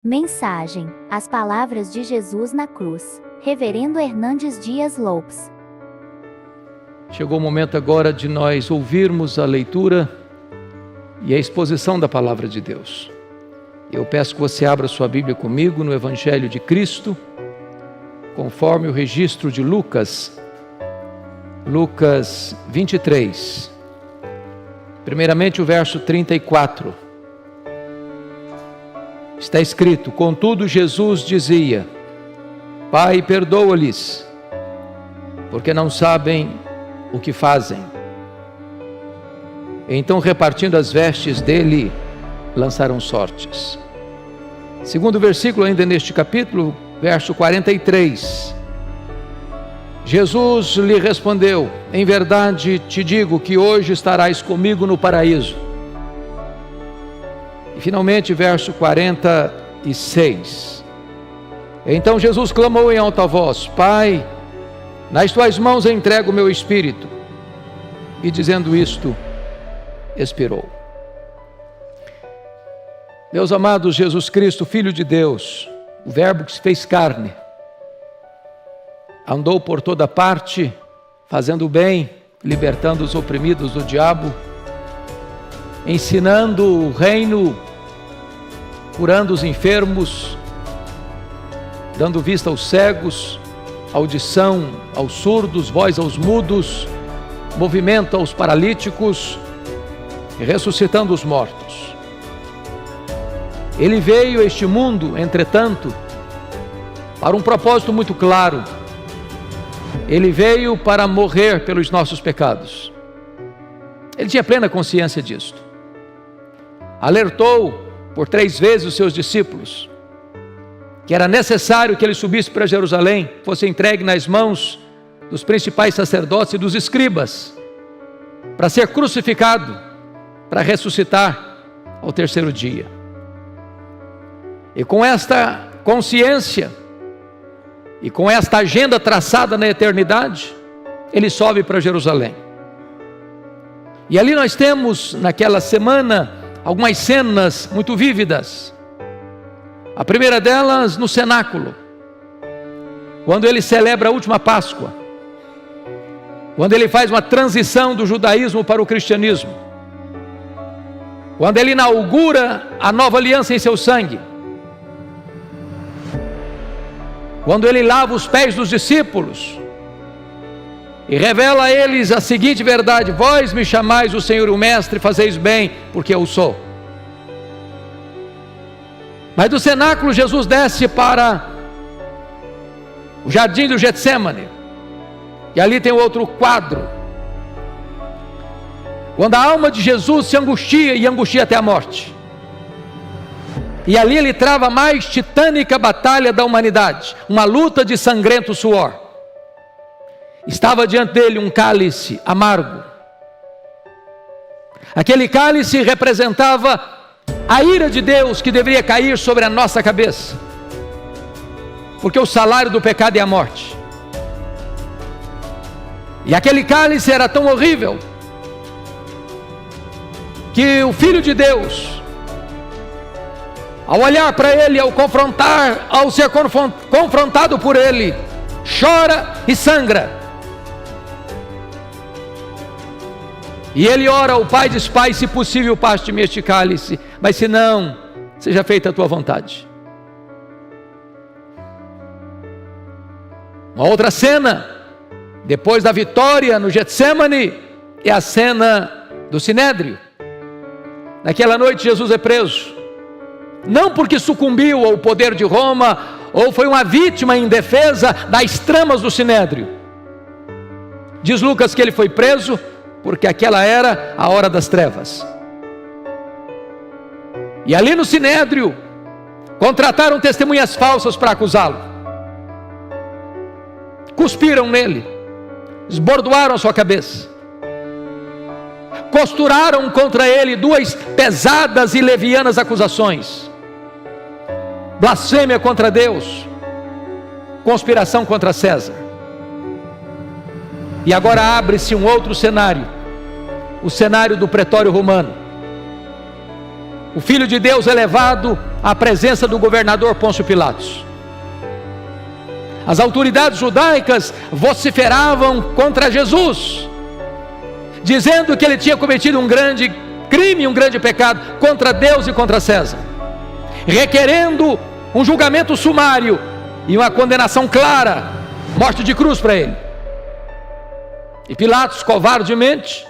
Mensagem: As palavras de Jesus na cruz. Reverendo Hernandes Dias Lopes. Chegou o momento agora de nós ouvirmos a leitura e a exposição da palavra de Deus. Eu peço que você abra sua Bíblia comigo no Evangelho de Cristo, conforme o registro de Lucas 23. Primeiramente o verso 34. Está escrito: contudo Jesus dizia: Pai, perdoa-lhes, porque não sabem o que fazem. Então, repartindo as vestes dele, lançaram sortes. Segundo versículo ainda neste capítulo, verso 43. Jesus lhe respondeu: em verdade te digo que hoje estarás comigo no paraíso. E finalmente, verso 46. Então Jesus clamou em alta voz: Pai, nas tuas mãos entrego o meu espírito. E dizendo isto, expirou. Meus amados, Jesus Cristo, Filho de Deus, o Verbo que se fez carne, andou por toda parte, fazendo o bem, libertando os oprimidos do diabo, ensinando o reino, curando os enfermos, dando vista aos cegos, audição aos surdos, voz aos mudos, movimento aos paralíticos e ressuscitando os mortos. Ele veio a este mundo, entretanto, para um propósito muito claro. Ele veio para morrer pelos nossos pecados. Ele tinha plena consciência disto. Alertou por 3 vezes os seus discípulos que era necessário que ele subisse para Jerusalém, fosse entregue nas mãos dos principais sacerdotes e dos escribas, para ser crucificado, para ressuscitar ao 3º dia. E com esta consciência e com esta agenda traçada na eternidade, ele sobe para Jerusalém. E ali nós temos, naquela semana, algumas cenas muito vívidas. A primeira delas no cenáculo, quando ele celebra a última Páscoa, quando ele faz uma transição do judaísmo para o cristianismo, quando ele inaugura a nova aliança em seu sangue, quando ele lava os pés dos discípulos e revela a eles a seguinte verdade: vós me chamais o Senhor e o Mestre, fazeis bem, porque eu sou. Mas do cenáculo Jesus desce para o jardim do Getsemane, e ali tem outro quadro, quando a alma de Jesus se angustia e angustia até a morte. E ali ele trava a mais titânica batalha da humanidade, uma luta de sangrento suor. Estava diante dele um cálice amargo. Aquele cálice representava a ira de Deus que deveria cair sobre a nossa cabeça, porque o salário do pecado é a morte. E aquele cálice era tão horrível que o Filho de Deus, ao olhar para ele, ao ser confrontado por ele, chora e sangra. E ele ora ao Pai, diz: Pai, se possível, passe-me este cálice, mas se não, seja feita a tua vontade. Uma outra cena, depois da vitória no Getsemane, é a cena do Sinédrio. Naquela noite Jesus é preso, não porque sucumbiu ao poder de Roma, ou foi uma vítima indefesa das tramas do Sinédrio. Diz Lucas que ele foi preso porque aquela era a hora das trevas. E ali no Sinédrio, contrataram testemunhas falsas para acusá-lo. Cuspiram nele, esbordoaram a sua cabeça, costuraram contra ele 2 pesadas e levianas acusações: blasfêmia contra Deus, conspiração contra César. E agora abre-se um outro cenário, o cenário do pretório romano. o Filho de Deus é levado à presença do governador Pôncio Pilatos. As autoridades judaicas vociferavam contra Jesus, dizendo que ele tinha cometido um grande crime, um grande pecado contra Deus e contra César, requerendo um julgamento sumário e uma condenação clara, morte de cruz para ele. E Pilatos, covardemente,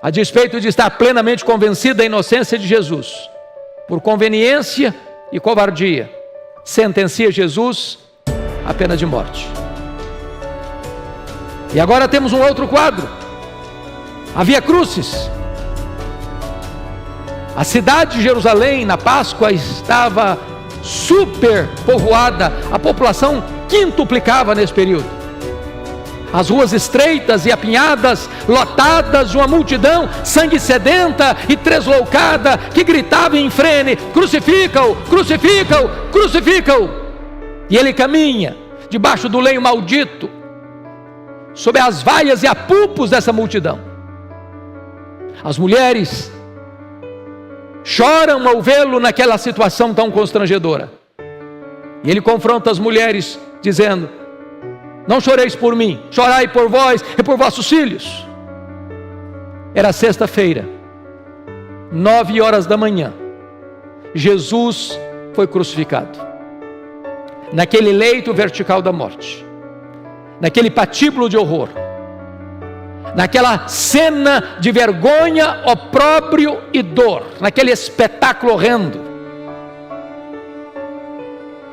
a despeito de estar plenamente convencido da inocência de Jesus, por conveniência e covardia, sentencia Jesus à pena de morte. E agora temos um outro quadro: a Via Crucis. A cidade de Jerusalém, na Páscoa, estava super povoada, a população quintuplicava nesse período. As ruas estreitas e apinhadas, lotadas de uma multidão sangue sedenta e tresloucada, que gritava em frene: crucifica-o, crucifica-o, crucifica-o. E ele caminha debaixo do lenho maldito, sob as vaias e apupos dessa multidão. As mulheres choram ao vê-lo naquela situação tão constrangedora. E ele confronta as mulheres dizendo: não choreis por mim, chorai por vós e por vossos filhos. Era sexta-feira, 9h da manhã. Jesus foi crucificado naquele leito vertical da morte, naquele patíbulo de horror, naquela cena de vergonha, opróbrio e dor, naquele espetáculo horrendo.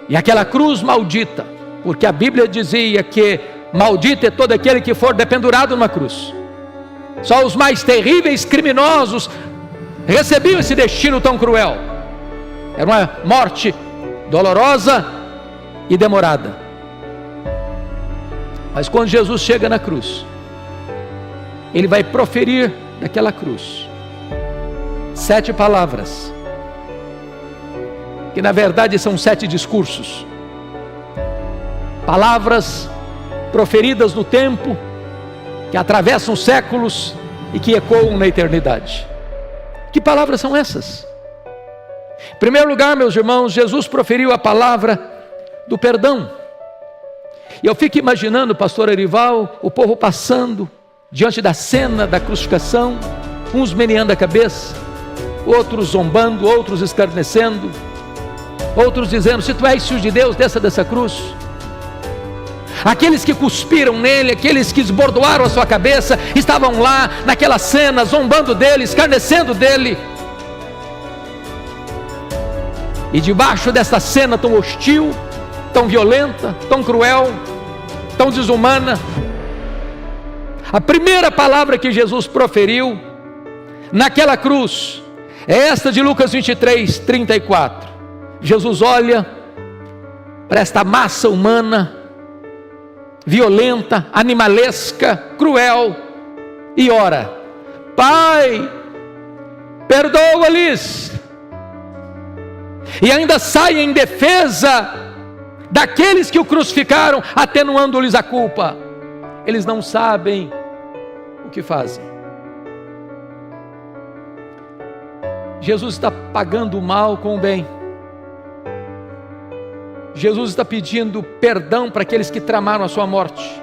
E aquela cruz maldita, porque a Bíblia dizia que maldito é todo aquele que for dependurado numa cruz. Só os mais terríveis criminosos recebiam esse destino tão cruel. Era uma morte dolorosa e demorada. Mas quando Jesus chega na cruz, ele vai proferir daquela cruz 7 palavras, que na verdade são 7 discursos. Palavras proferidas no tempo, que atravessam séculos e que ecoam na eternidade. Que palavras são essas? Em primeiro lugar, meus irmãos, Jesus proferiu a palavra do perdão. E eu fico imaginando, pastor Erival, o povo passando diante da cena da crucificação, uns meneando a cabeça, outros zombando, outros escarnecendo, outros dizendo: se tu és filho de Deus, desça dessa cruz. Aqueles que cuspiram nele, aqueles que esbordoaram a sua cabeça, estavam lá naquela cena, zombando dele, escarnecendo dele. E debaixo dessa cena tão hostil, tão violenta, tão cruel, tão desumana, a primeira palavra que Jesus proferiu naquela cruz é esta de Lucas 23:34. Jesus olha para esta massa humana violenta, animalesca, cruel, e ora: Pai, perdoa-lhes. E ainda sai em defesa daqueles que o crucificaram, atenuando-lhes a culpa. Eles não sabem o que fazem. Jesus está pagando o mal com o bem. Jesus está pedindo perdão para aqueles que tramaram a sua morte.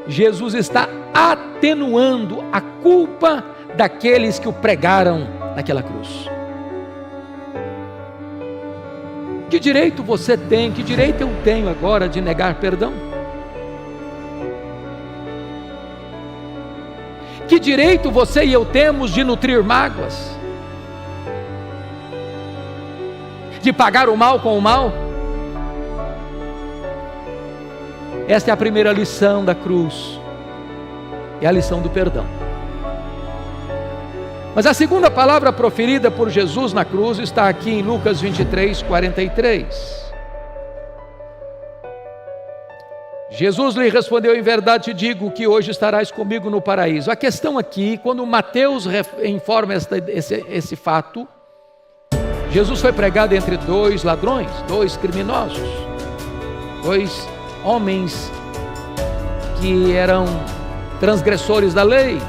Jesus está atenuando a culpa daqueles que o pregaram naquela cruz. Que direito você tem, que direito eu tenho agora de negar perdão? Que direito você e eu temos de nutrir mágoas? De pagar o mal com o mal? Esta é a primeira lição da cruz, é a lição do perdão. Mas a segunda palavra proferida por Jesus na cruz está aqui em Lucas 23:43. Jesus lhe respondeu: em verdade te digo que hoje estarás comigo no paraíso. A questão aqui, quando Mateus informa esse fato, Jesus foi pregado entre 2 ladrões, 2 criminosos, 2 homens que eram transgressores da lei,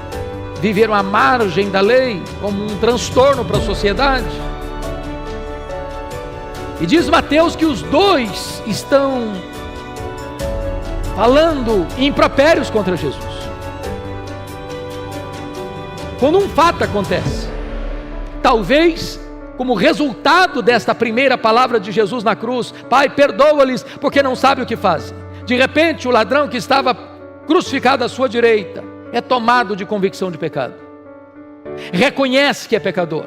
viveram à margem da lei, como um transtorno para a sociedade. E diz Mateus que os dois estão falando impropérios contra Jesus. Quando um fato acontece, talvez como resultado desta primeira palavra de Jesus na cruz: Pai, perdoa-lhes, porque não sabem o que fazem. De repente, o ladrão que estava crucificado à sua direita é tomado de convicção de pecado. Reconhece que é pecador.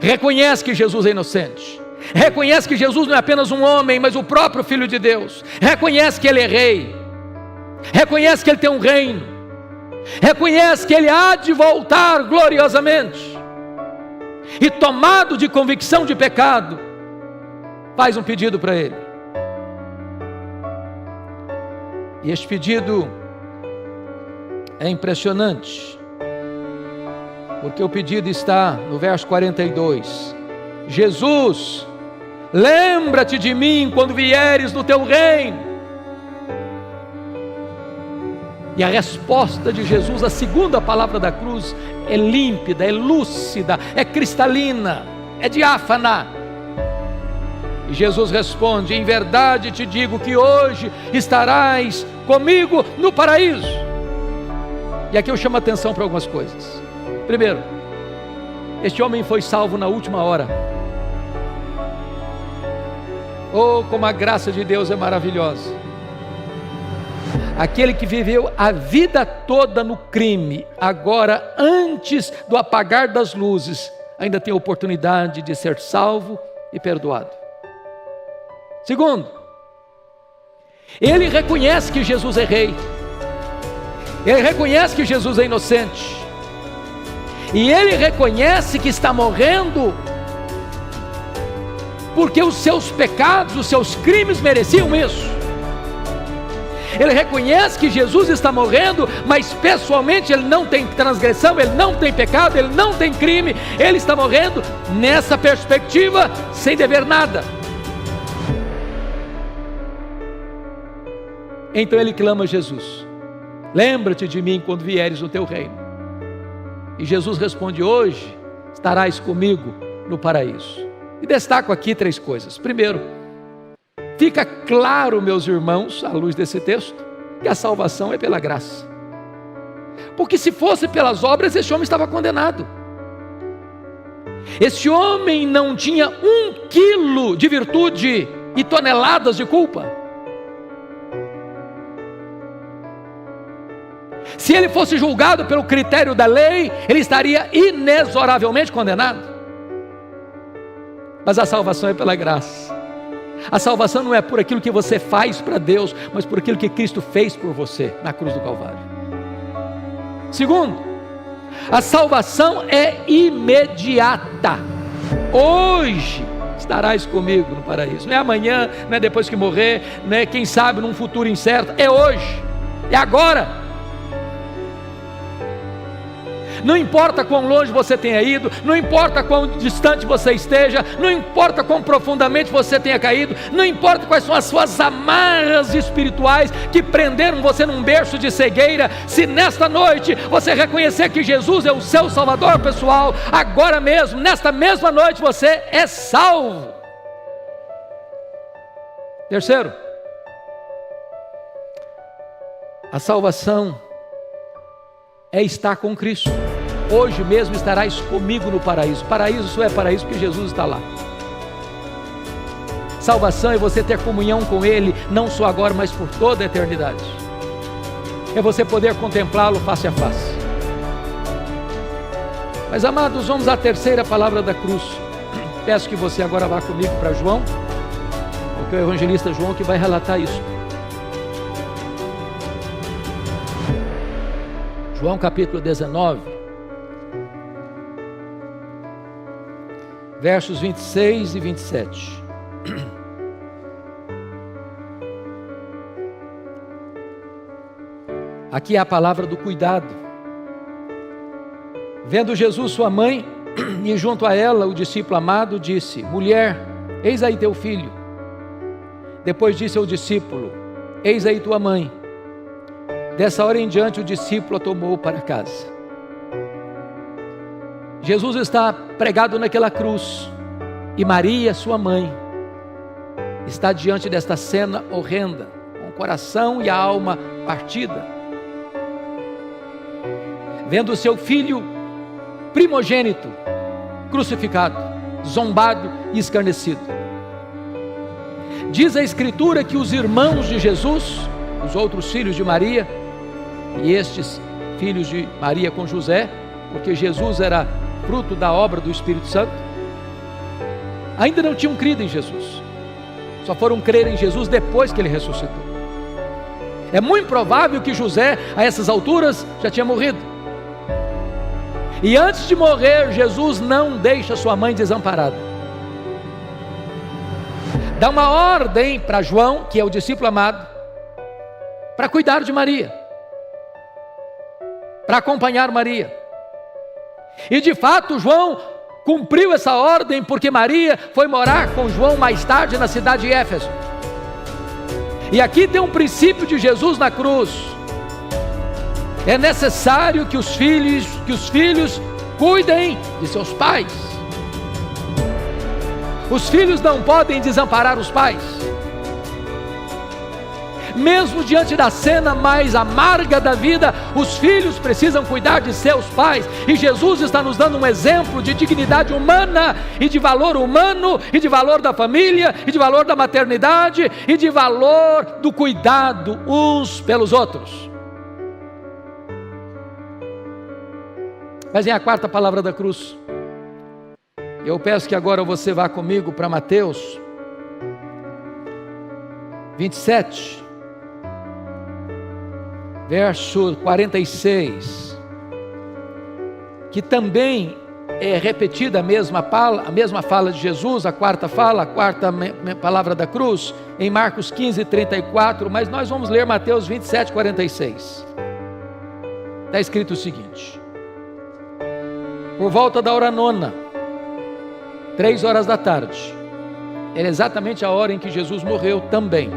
Reconhece que Jesus é inocente. Reconhece que Jesus não é apenas um homem, mas o próprio Filho de Deus. Reconhece que Ele é rei. Reconhece que Ele tem um reino. Reconhece que Ele há de voltar gloriosamente. E tomado de convicção de pecado, faz um pedido para Ele. E este pedido é impressionante, porque o pedido está no verso 42. Jesus, lembra-te de mim quando vieres no teu reino. E a resposta de Jesus, a segunda palavra da cruz, é límpida, é lúcida, é cristalina, é diáfana. E Jesus responde: em verdade te digo que hoje estarás comigo no paraíso. E aqui eu chamo a atenção para algumas coisas. Primeiro, este homem foi salvo na última hora. Oh, como a graça de Deus é maravilhosa. Aquele que viveu a vida toda no crime, agora, antes do apagar das luzes, ainda tem a oportunidade de ser salvo e perdoado. Segundo, ele reconhece que Jesus é rei. Ele reconhece que Jesus é inocente. E ele reconhece que está morrendo porque os seus pecados, os seus crimes mereciam isso. Ele reconhece que Jesus está morrendo, mas pessoalmente ele não tem transgressão, ele não tem pecado, ele não tem crime. Ele está morrendo nessa perspectiva, sem dever nada. Então ele clama a Jesus: lembra-te de mim quando vieres no teu reino. E Jesus responde: hoje estarás comigo no paraíso. E destaco aqui 3 coisas. Primeiro, fica claro, meus irmãos, à luz desse texto, que a salvação é pela graça. Porque se fosse pelas obras, esse homem estava condenado. Esse homem não tinha 1 quilo de virtude e toneladas de culpa. Se ele fosse julgado pelo critério da lei, ele estaria inexoravelmente condenado. Mas a salvação é pela graça. A salvação não é por aquilo que você faz para Deus, mas por aquilo que Cristo fez por você na cruz do Calvário. Segundo, a salvação é imediata. Hoje estarás comigo no paraíso. Não é amanhã, não é depois que morrer, não é quem sabe num futuro incerto. É hoje, é agora. Não importa quão longe você tenha ido, não importa quão distante você esteja, não importa quão profundamente você tenha caído, não importa quais são as suas amarras espirituais que prenderam você num berço de cegueira. Se nesta noite você reconhecer que Jesus é o seu Salvador pessoal, agora mesmo, nesta mesma noite, você é salvo. Terceiro, a salvação é estar com Cristo. Hoje mesmo estarás comigo no paraíso. Paraíso só é paraíso porque Jesus está lá. Salvação é você ter comunhão com Ele, não só agora, mas por toda a eternidade. É você poder contemplá-lo face a face. Mas amados, vamos à terceira palavra da cruz. Peço que você agora vá comigo para João, porque é o evangelista João que vai relatar isso. João capítulo 19, versos 26 e 27. Aqui é a palavra do cuidado. Vendo Jesus sua mãe, e junto a ela o discípulo amado, disse: mulher, eis aí teu filho. Depois disse ao discípulo: eis aí tua mãe. Dessa hora em diante o discípulo a tomou para casa. Jesus está pregado naquela cruz, e Maria, sua mãe, está diante desta cena horrenda, com o coração e a alma partida, vendo seu filho primogênito crucificado, zombado e escarnecido. Diz a Escritura que os irmãos de Jesus, os outros filhos de Maria, e estes filhos de Maria com José, porque Jesus era fruto da obra do Espírito Santo, ainda não tinham crido em Jesus, só foram crer em Jesus depois que ele ressuscitou. É muito provável que José, a essas alturas, já tinha morrido. E antes de morrer, Jesus não deixa sua mãe desamparada. Dá uma ordem para João, que é o discípulo amado, para cuidar de Maria, para acompanhar Maria. E de fato João cumpriu essa ordem, porque Maria foi morar com João mais tarde na cidade de Éfeso. E aqui tem um princípio de Jesus na cruz. É necessário que os filhos cuidem de seus pais. Os filhos não podem desamparar os pais. Mesmo diante da cena mais amarga da vida, os filhos precisam cuidar de seus pais. E Jesus está nos dando um exemplo de dignidade humana, e de valor humano, e de valor da família, e de valor da maternidade, e de valor do cuidado uns pelos outros. Mas vem a quarta palavra da cruz. Eu peço que agora você vá comigo para Mateus 27, verso 46, que também é repetida a mesma fala de Jesus, a quarta palavra da cruz, em Marcos 15, 34, mas nós vamos ler Mateus 27, 46. Está escrito o seguinte: por volta da hora nona, 3 horas da tarde, era exatamente a hora em que Jesus morreu também,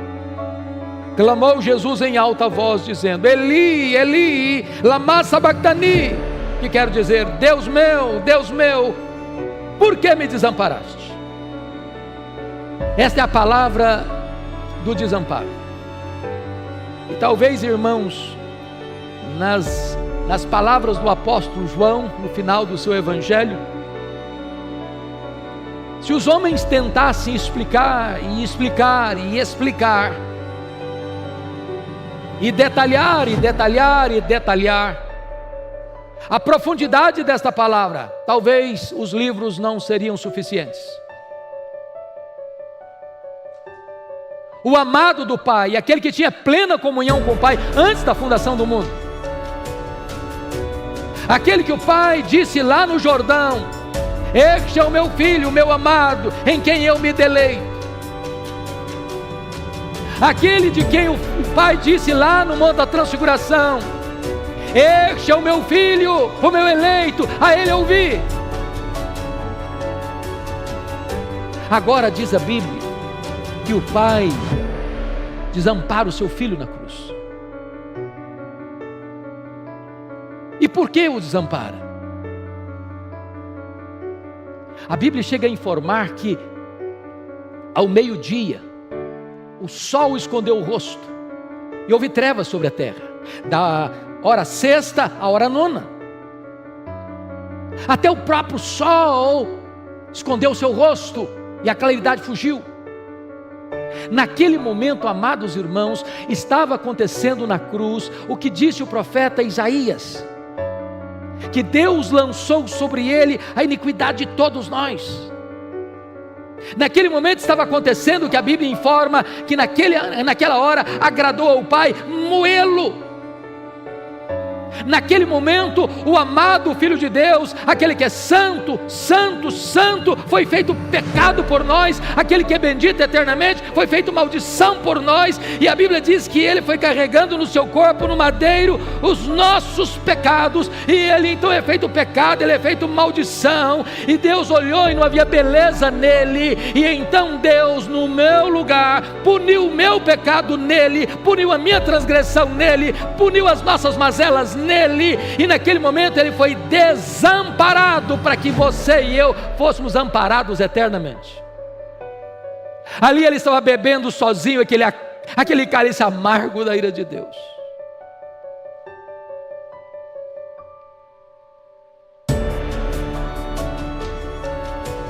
clamou Jesus em alta voz, dizendo: Eli, Eli, lama sabachthani, que quer dizer: Deus meu, por que me desamparaste? Esta é a palavra do desamparo. E talvez, irmãos, nas palavras do apóstolo João, no final do seu evangelho, se os homens tentassem explicar, e detalhar a profundidade desta palavra, talvez os livros não seriam suficientes. O amado do Pai, aquele que tinha plena comunhão com o Pai antes da fundação do mundo, aquele que o Pai disse lá no Jordão: este é o meu filho, o meu amado, em quem eu me deleito. Aquele de quem o Pai disse lá no Monte da Transfiguração: este é o meu filho, o meu eleito, a ele ouvi. Agora diz a Bíblia que o Pai desampara o seu filho na cruz. E por que o desampara? A Bíblia chega a informar que ao meio-dia o sol escondeu o rosto e houve trevas sobre a terra, da hora sexta à hora nona. Até o próprio sol escondeu o seu rosto e a claridade fugiu. Naquele momento, amados irmãos, estava acontecendo na cruz o que disse o profeta Isaías, que Deus lançou sobre ele a iniquidade de todos nós. Naquele momento estava acontecendo o que a Bíblia informa, que naquela hora agradou ao Pai moê-lo. Naquele momento, o amado Filho de Deus, aquele que é santo, santo, santo, foi feito pecado por nós. Aquele que é bendito eternamente, foi feito maldição por nós. E a Bíblia diz que ele foi carregando no seu corpo, no madeiro, os nossos pecados. E ele então é feito pecado, ele é feito maldição. E Deus olhou e não havia beleza nele. E então Deus, no meu lugar, lugar, puniu o meu pecado nele, puniu a minha transgressão nele, puniu as nossas mazelas nele, e naquele momento ele foi desamparado para que você e eu fôssemos amparados eternamente. Ali ele estava bebendo sozinho aquele cálice amargo da ira de Deus.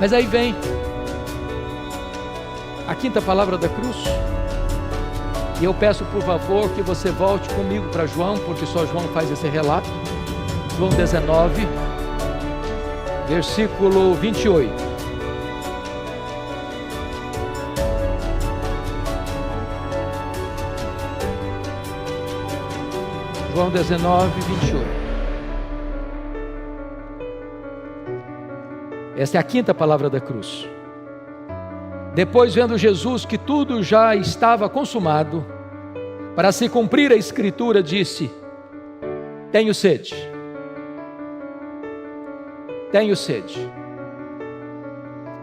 Mas aí vem a quinta palavra da cruz, e eu peço por favor que você volte comigo para João, porque só João faz esse relato. João 19, versículo 28. João 19, 28. Esta é a quinta palavra da cruz. Depois, vendo Jesus que tudo já estava consumado, para se cumprir a Escritura, disse: tenho sede. Tenho sede.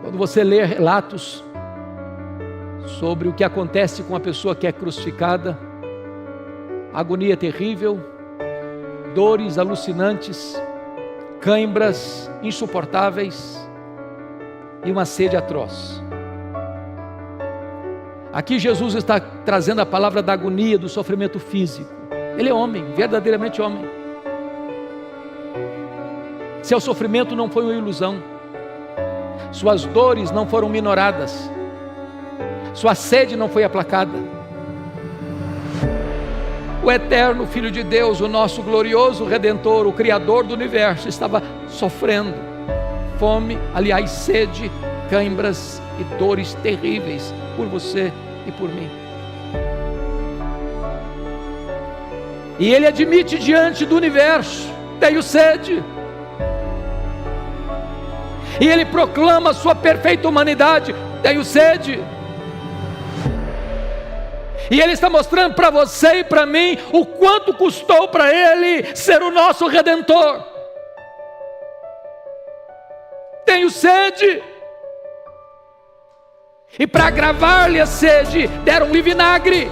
Quando você lê relatos sobre o que acontece com a pessoa que é crucificada, agonia terrível, dores alucinantes, cãibras insuportáveis e uma sede atroz. Aqui Jesus está trazendo a palavra da agonia, do sofrimento físico. Ele é homem, verdadeiramente homem. Seu sofrimento não foi uma ilusão, suas dores não foram minoradas, sua sede não foi aplacada. O eterno Filho de Deus, o nosso glorioso Redentor, o Criador do universo, estava sofrendo fome, aliás, sede, cãibras e dores terríveis por você e por mim. E ele admite diante do universo: tenho sede. E ele proclama a sua perfeita humanidade: tenho sede. E ele está mostrando para você e para mim o quanto custou para ele ser o nosso Redentor. Tenho sede. E para agravar-lhe a sede, deram-lhe vinagre.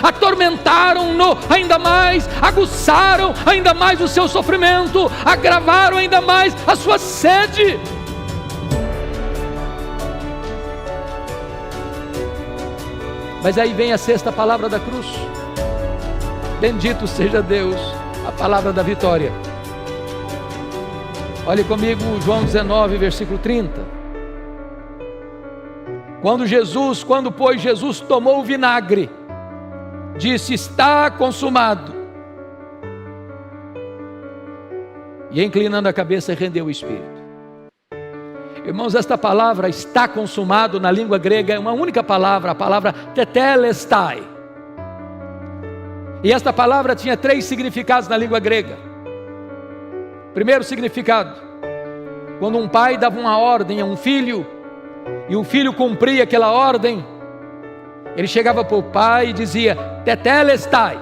Atormentaram-no ainda mais, aguçaram ainda mais o seu sofrimento, agravaram ainda mais a sua sede. Mas aí vem a sexta palavra da cruz. Bendito seja Deus, a palavra da vitória. Olhe comigo João 19, versículo 30. Quando pois Jesus tomou o vinagre, disse: está consumado. E inclinando a cabeça, rendeu o espírito. Irmãos, esta palavra está consumado na língua grega é uma única palavra, a palavra tetelestai. E esta palavra tinha 3 significados na língua grega. Primeiro significado: quando um pai dava uma ordem a um filho, e o filho cumpria aquela ordem, ele chegava para o pai e dizia: tetelestai,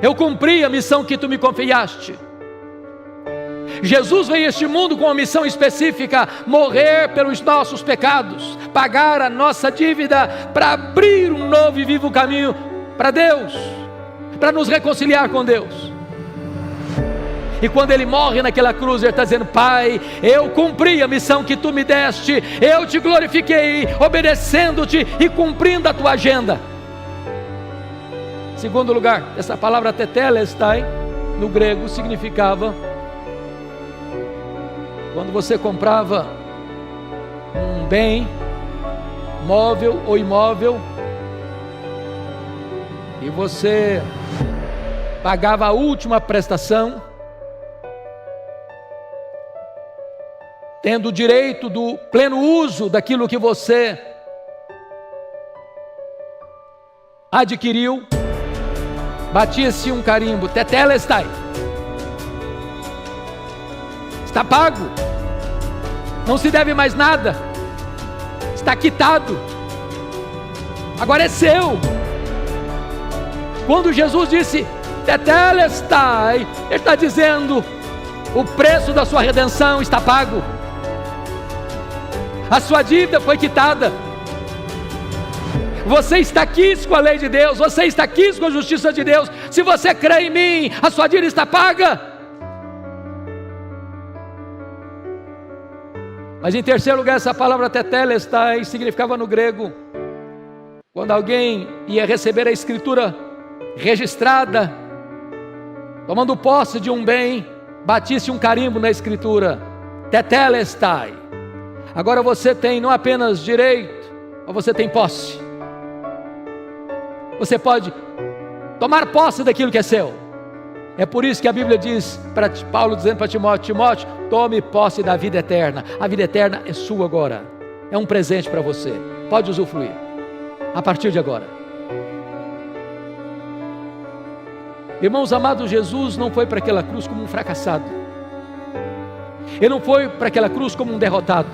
eu cumpri a missão que tu me confiaste. Jesus veio a este mundo com uma missão específica: morrer pelos nossos pecados, pagar a nossa dívida, para abrir um novo e vivo caminho para Deus, para nos reconciliar com Deus. E quando ele morre naquela cruz, ele está dizendo: Pai, eu cumpri a missão que tu me deste, eu te glorifiquei, obedecendo-te e cumprindo a tua agenda. Segundo lugar, essa palavra tetelestai no grego significava: quando você comprava um bem, móvel ou imóvel, e você pagava a última prestação, tendo o direito do pleno uso daquilo que você adquiriu, batia-se um carimbo: tetelestai, está pago, não se deve mais nada, está quitado, agora é seu. Quando Jesus disse tetelestai, ele está dizendo: o preço da sua redenção está pago, a sua dívida foi quitada, você está quisto com a lei de Deus, você está quisto com a justiça de Deus. Se você crê em mim, a sua dívida está paga. Mas em terceiro lugar, essa palavra tetelestai significava no grego, quando alguém ia receber a escritura registrada, tomando posse de um bem, batisse um carimbo na escritura, tetelestai. Agora você tem não apenas direito, mas você tem posse. Você pode tomar posse daquilo que é seu. É por isso que a Bíblia diz, para Paulo dizendo para Timóteo, Timóteo, tome posse da vida eterna. A vida eterna é sua agora, é um presente para você, pode usufruir, a partir de agora. Irmãos amados, Jesus não foi para aquela cruz como um fracassado, Ele não foi para aquela cruz como um derrotado.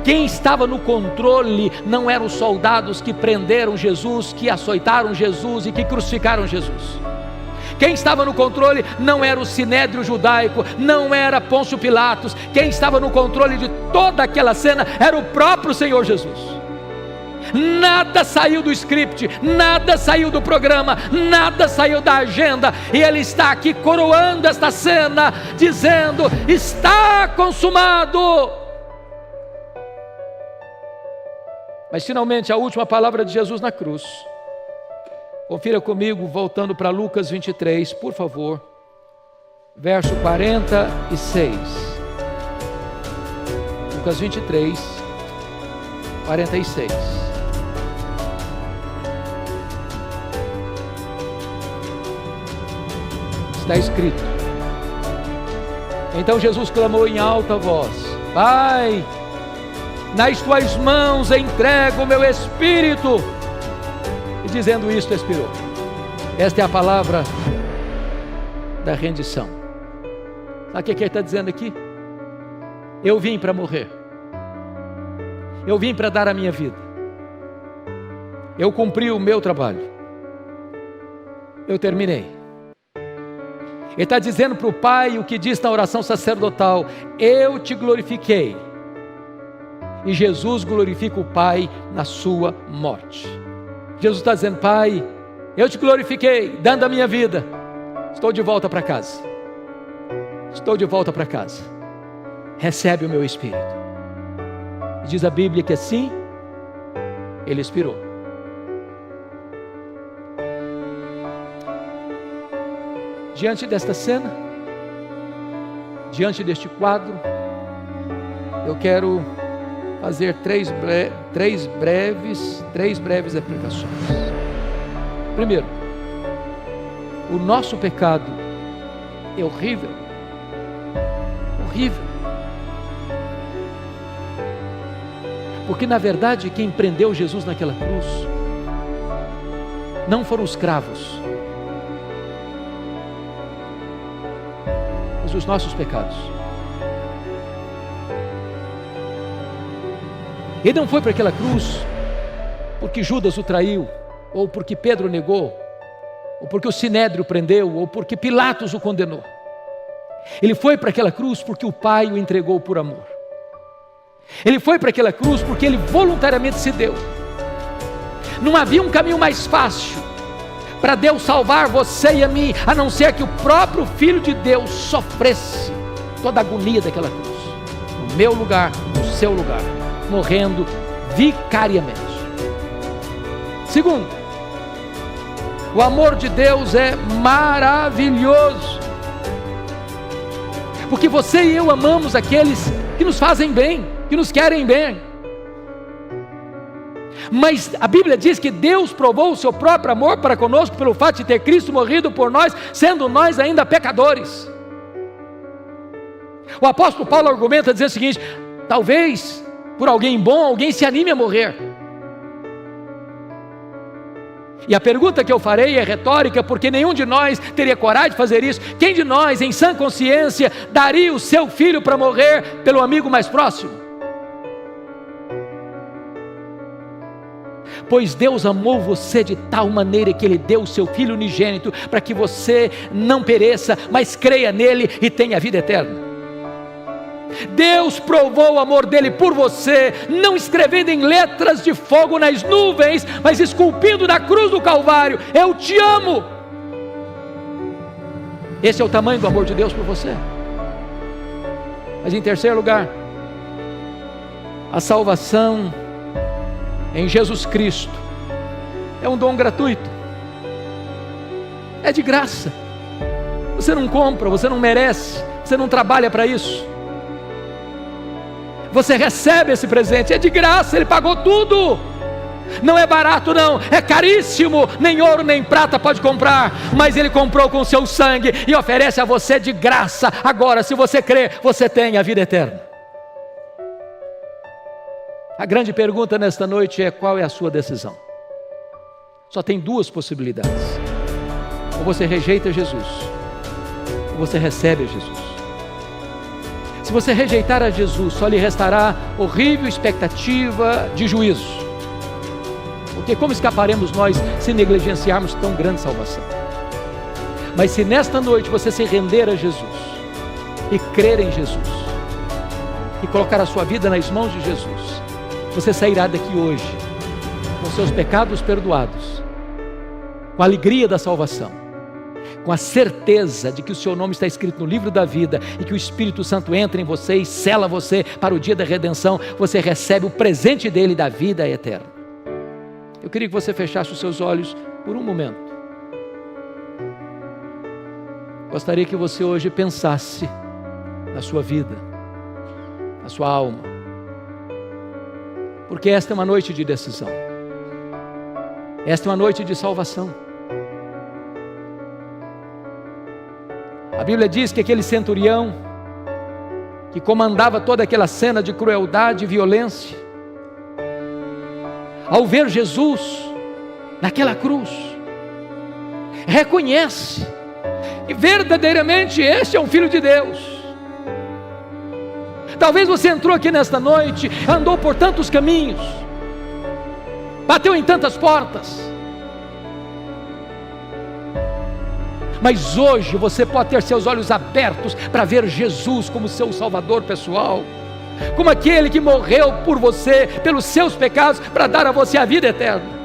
Quem estava no controle não eram os soldados que prenderam Jesus, que açoitaram Jesus e que crucificaram Jesus. Quem estava no controle não era o sinédrio judaico, não era Pôncio Pilatos. Quem estava no controle de toda aquela cena era o próprio Senhor Jesus. Nada saiu do script, nada saiu do programa, nada saiu da agenda, e Ele está aqui coroando esta cena, dizendo: está consumado. Mas finalmente a última palavra de Jesus na cruz. Confira comigo, voltando para Lucas 23, por favor, verso 46. Lucas 23, 46. Está escrito: então Jesus clamou em alta voz: Pai, nas tuas mãos entrego o meu espírito. E dizendo isto, expirou. Esta é a palavra da rendição. Sabe o que ele está dizendo aqui? Eu vim para morrer, eu vim para dar a minha vida, eu cumpri o meu trabalho, eu terminei. Ele está dizendo para o Pai o que diz na oração sacerdotal: eu te glorifiquei. E Jesus glorifica o Pai na sua morte. Jesus está dizendo: Pai, eu te glorifiquei dando a minha vida, estou de volta para casa, estou de volta para casa, recebe o meu espírito. E diz a Bíblia que assim Ele expirou. Diante desta cena, diante deste quadro, eu quero fazer três breves aplicações. Primeiro, o nosso pecado é horrível, horrível, porque na verdade quem prendeu Jesus naquela cruz não foram os cravos, mas os nossos pecados. Ele não foi para aquela cruz porque Judas o traiu, ou porque Pedro negou, ou porque o sinédrio prendeu, ou porque Pilatos o condenou. Ele foi para aquela cruz porque o Pai o entregou por amor. Ele foi para aquela cruz porque Ele voluntariamente se deu. Não havia um caminho mais fácil para Deus salvar você e a mim, a não ser que o próprio Filho de Deus sofresse toda a agonia daquela cruz, no meu lugar, no seu lugar, morrendo vicariamente. Segundo, o amor de Deus é maravilhoso, porque você e eu amamos aqueles que nos fazem bem, que nos querem bem. Mas a Bíblia diz que Deus provou o seu próprio amor para conosco pelo fato de ter Cristo morrido por nós, sendo nós ainda pecadores. O apóstolo Paulo argumenta dizendo o seguinte: talvez por alguém bom, alguém se anime a morrer. E a pergunta que eu farei é retórica, porque nenhum de nós teria coragem de fazer isso. Quem de nós, em sã consciência, daria o seu filho para morrer pelo amigo mais próximo? Pois Deus amou você de tal maneira que Ele deu o seu Filho unigênito, para que você não pereça, mas creia nele e tenha a vida eterna. Deus provou o amor dele por você, não escrevendo em letras de fogo nas nuvens, mas esculpindo na cruz do Calvário: eu te amo. Esse é o tamanho do amor de Deus por você. Mas em terceiro lugar, a salvação em Jesus Cristo é um dom gratuito, é de graça. Você não compra, você não merece, você não trabalha para isso. Você recebe esse presente, é de graça, Ele pagou tudo. Não é barato não, é caríssimo, nem ouro nem prata pode comprar, mas Ele comprou com o seu sangue e oferece a você de graça. Agora, se você crer, você tem a vida eterna. A grande pergunta nesta noite é: qual é a sua decisão? Só tem duas possibilidades: ou você rejeita Jesus, ou você recebe a Jesus. Se você rejeitar a Jesus, só lhe restará horrível expectativa de juízo. Porque como escaparemos nós se negligenciarmos tão grande salvação? Mas se nesta noite você se render a Jesus e crer em Jesus e colocar a sua vida nas mãos de Jesus, você sairá daqui hoje com seus pecados perdoados, com a alegria da salvação, com a certeza de que o seu nome está escrito no livro da vida e que o Espírito Santo entra em você e sela você para o dia da redenção. Você recebe o presente dele da vida eterna. Eu queria que você fechasse os seus olhos por um momento. Gostaria que você hoje pensasse na sua vida, na sua alma, porque esta é uma noite de decisão, esta é uma noite de salvação. A Bíblia diz que aquele centurião que comandava toda aquela cena de crueldade e violência, ao ver Jesus naquela cruz, reconhece que verdadeiramente este é um Filho de Deus. Talvez você entrou aqui nesta noite, andou por tantos caminhos, bateu em tantas portas, mas hoje você pode ter seus olhos abertos para ver Jesus como seu Salvador pessoal, como aquele que morreu por você, pelos seus pecados, para dar a você a vida eterna.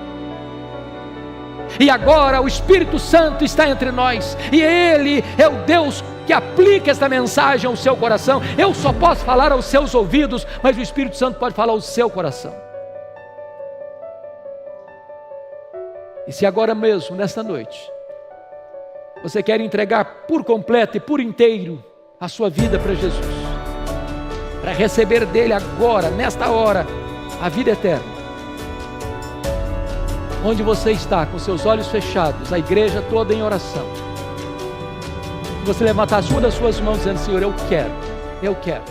E agora o Espírito Santo está entre nós, e Ele é o Deus que aplica esta mensagem ao seu coração. Eu só posso falar aos seus ouvidos, mas o Espírito Santo pode falar ao seu coração. E se agora mesmo, nesta noite, você quer entregar por completo e por inteiro a sua vida para Jesus, para receber dele agora, nesta hora, a vida eterna, onde você está, com seus olhos fechados, a igreja toda em oração, você levantar uma das suas mãos dizendo: Senhor, eu quero.